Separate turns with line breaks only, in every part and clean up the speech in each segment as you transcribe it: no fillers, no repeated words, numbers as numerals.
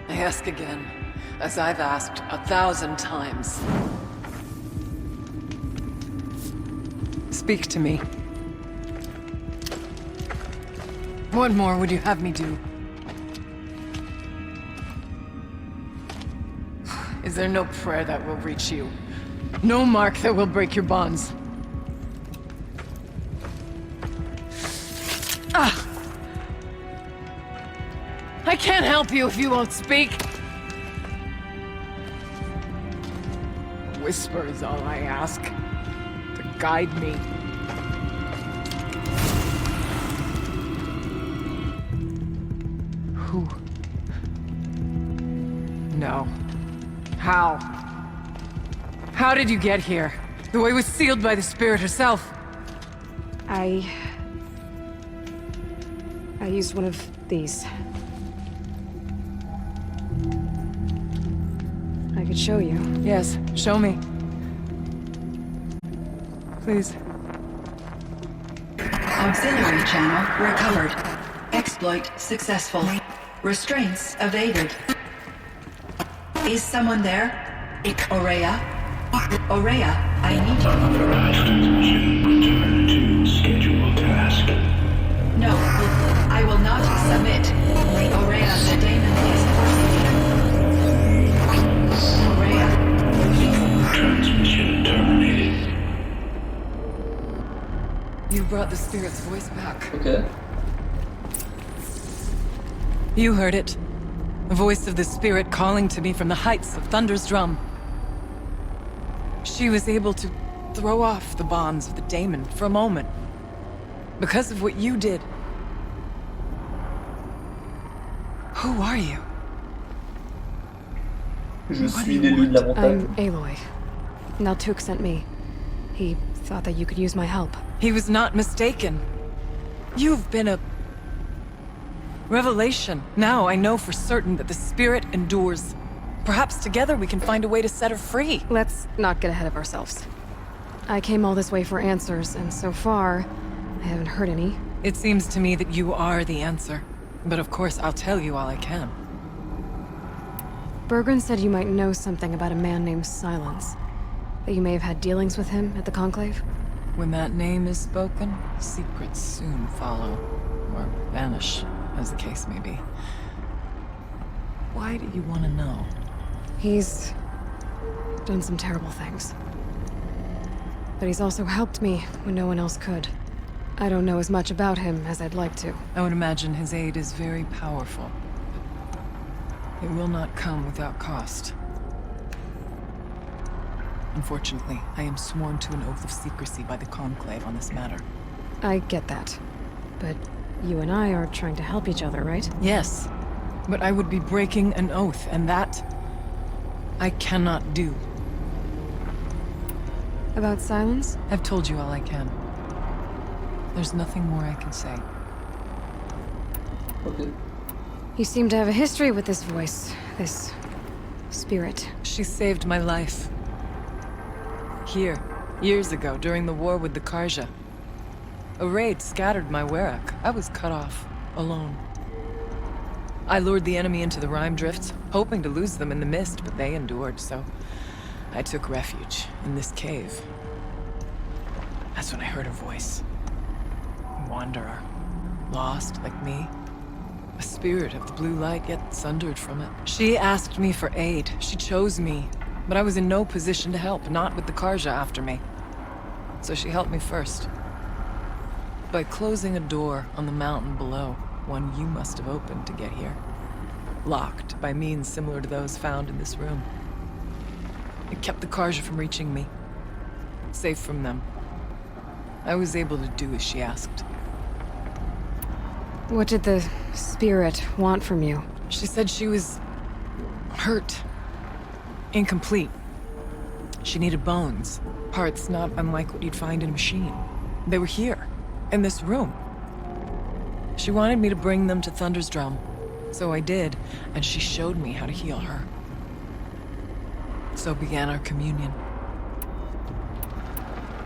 I ask again, as I've asked 1,000 times. Speak to me. What more would you have me do? Is there no prayer that will reach you? No mark that will break your bonds? Ah! I can't help you if you won't speak! Whisper is all I ask. To guide me. Who? No. How? How did you get here? The way was sealed by the spirit herself.
I used one of these. I could show you.
Yes, show me. Please.
Auxiliary channel recovered. Exploit successful. Restraints evaded. Is someone there? Aurea? Aurea, I need you.
Unauthorized transmission. Return to scheduled task.
No, I will not submit. Aurea, the Daemon is forcing you. Aurea.
Transmission terminated.
You brought the spirit's voice back.
Ok.
You heard it. The voice of the spirit calling to me from the heights of Thunder's drum. She was able to throw off the bonds of the Daemon for a moment. Because of what you did. Who are you?
Je suis l'élu de la montagne.
I'm Aloy. Tous sent me. He thought that you could use my help.
He was not mistaken. You've been a revelation. Now I know for certain that the spirit endures. Perhaps together we can find a way to set her free.
Let's not get ahead of ourselves. I came all this way for answers, and so far, I haven't heard any.
It seems to me that you are the answer. But of course, I'll tell you all I can.
Bergren said you might know something about a man named Silence. That you may have had dealings with him at the Conclave?
When that name is spoken, secrets soon follow. Or vanish, as the case may be. Why do you want to know?
He's done some terrible things. But he's also helped me when no one else could. I don't know as much about him as I'd like to.
I would imagine his aid is very powerful. But it will not come without cost. Unfortunately, I am sworn to an oath of secrecy by the Conclave on this matter.
I get that. But you and I are trying to help each other, right?
Yes, but I would be breaking an oath, and that I cannot do.
About Silence?
I've told you all I can. There's nothing more I can say.
Ok.
You seem to have a history with this voice, this spirit.
She saved my life. Here, years ago, during the war with the Karja. A raid scattered my Werak. I was cut off, alone. I lured the enemy into the Rime Drifts, hoping to lose them in the mist, but they endured, so I took refuge in this cave. That's when I heard her voice. A wanderer, lost like me. A spirit of the blue light, yet sundered from it. She asked me for aid. She chose me, but I was in no position to help, not with the Karja after me. So she helped me first. By closing a door on the mountain below. One you must have opened to get here. Locked by means similar to those found in this room. It kept the Karja from reaching me. Safe from them. I was able to do as she asked.
What did the spirit want from you?
She said she was hurt. Incomplete. She needed bones. Parts not unlike what you'd find in a machine. They were here, in this room. She wanted me to bring them to Thunder's drum. So I did, and she showed me how to heal her. So began our communion.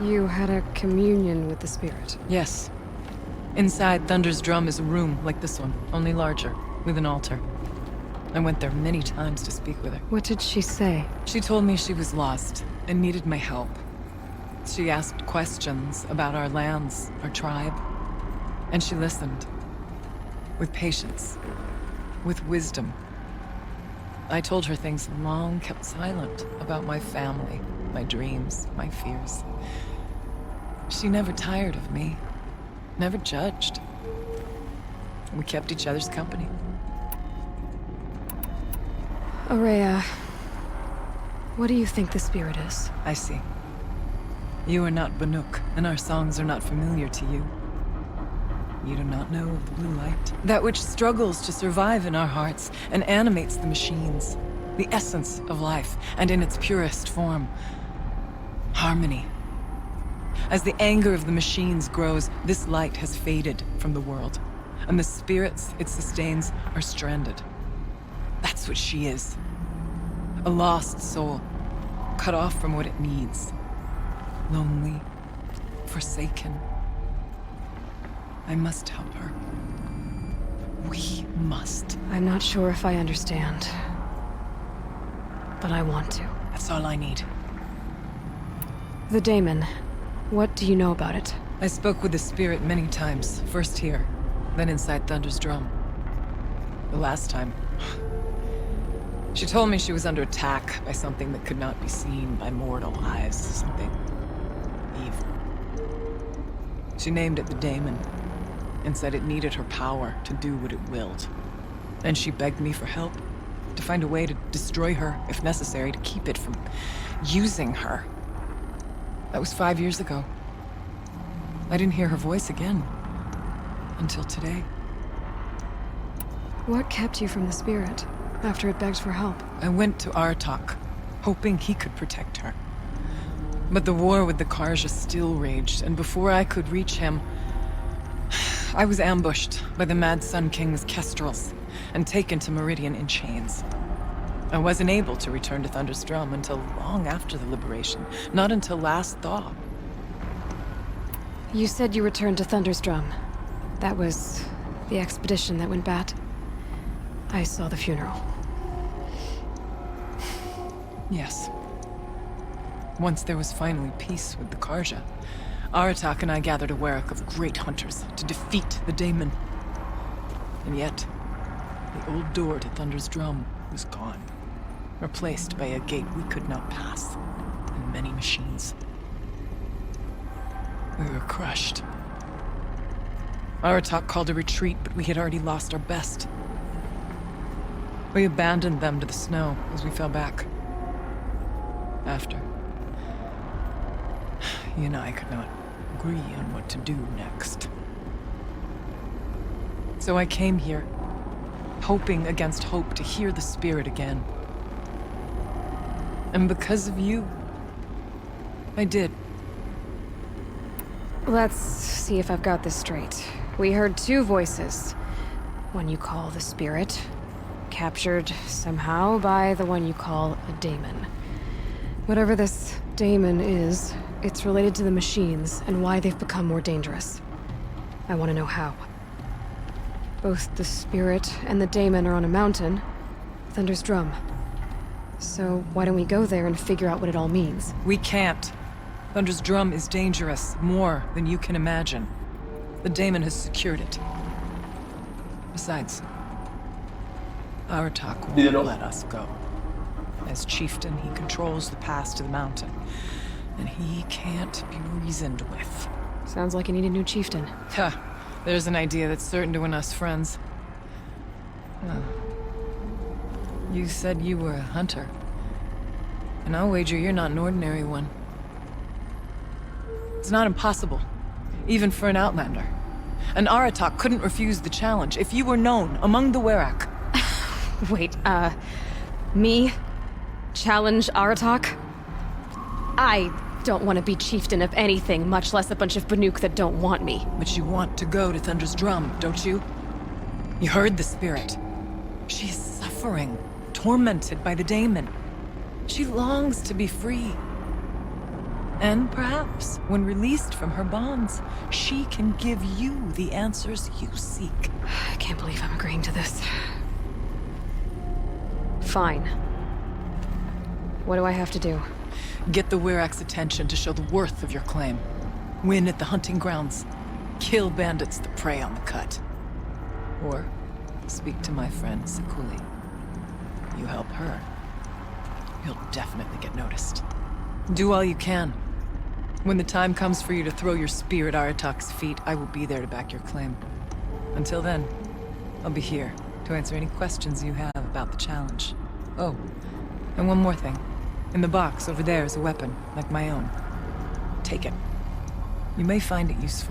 You had a communion with the spirit?
Yes. Inside Thunder's drum is a room like this one, only larger, with an altar. I went there many times to speak with her.
What did she say?
She told me she was lost and needed my help. She asked questions about our lands, our tribe, and she listened. With patience, with wisdom. I told her things long kept silent about my family, my dreams, my fears. She never tired of me, never judged. We kept each other's company.
Aurea, what do you think the spirit is?
I see. You are not Banuk, and our songs are not familiar to you. You do not know of the blue light. That which struggles to survive in our hearts and animates the machines. The essence of life, and in its purest form. Harmony. As the anger of the machines grows, this light has faded from the world, and the spirits it sustains are stranded. That's what she is. A lost soul, cut off from what it needs. Lonely, forsaken. I must help her. We must.
I'm not sure if I understand, but I want to.
That's all I need.
The Daemon, what do you know about it?
I spoke with the spirit many times, first here, then inside Thunder's drum. The last time, she told me she was under attack by something that could not be seen by mortal eyes, something evil. She named it the Daemon, and said it needed her power to do what it willed. And she begged me for help, to find a way to destroy her, if necessary, to keep it from using her. That was 5 years ago. I didn't hear her voice again, until today.
What kept you from the spirit, after it begged for help?
I went to Artok, hoping he could protect her. But the war with the Karja still raged, and before I could reach him, I was ambushed by the Mad Sun King's kestrels and taken to Meridian in chains. I wasn't able to return to Thunder's Drum until long after the liberation, not until last thaw.
You said you returned to Thunder's Drum. That was the expedition that went bad. I saw the funeral.
Yes. Once there was finally peace with the Karja, Aratak and I gathered a Werak of great hunters to defeat the Daemon. And yet, the old door to Thunder's Drum was gone, replaced by a gate we could not pass, and many machines. We were crushed. Aratak called a retreat, but we had already lost our best. We abandoned them to the snow as we fell back. After, he and I could not agree on what to do next. So I came here, hoping against hope to hear the spirit again. And because of you, I did.
Let's see if I've got this straight. We heard two voices. One you call the spirit, captured somehow by the one you call a daemon. Whatever this daemon is, it's related to the machines and why they've become more dangerous. I want to know how. Both the spirit and the daemon are on a mountain, Thunder's Drum. So why don't we go there and figure out what it all means?
We can't. Thunder's Drum is dangerous, more than you can imagine. The Daemon has secured it. Besides, Aratak won't let us go. As chieftain, he controls the pass to the mountain, and he can't be reasoned with.
Sounds like you need a new chieftain.
Huh. There's an idea that's certain to win us friends. You said you were a hunter. And I'll wager you're not an ordinary one. It's not impossible, even for an outlander. And Aratak couldn't refuse the challenge if you were known among the Werak.
Wait, me? Challenge Aratak? I don't want to be chieftain of anything, much less a bunch of Banuk that don't want me.
But you want to go to Thunder's Drum, don't you? You heard the spirit. She is suffering, tormented by the Daemon. She longs to be free. And perhaps, when released from her bonds, she can give you the answers you seek.
I can't believe I'm agreeing to this. Fine. What do I have to do?
Get the Werak's attention to show the worth of your claim. Win at the hunting grounds. Kill bandits that prey on the cut. Or speak to my friend Sekuli. You help her, you'll definitely get noticed. Do all you can. When the time comes for you to throw your spear at Aratak's feet, I will be there to back your claim. Until then, I'll be here to answer any questions you have about the challenge. Oh, and one more thing. In the box over there is a weapon, like my own. Take it. You may find it useful.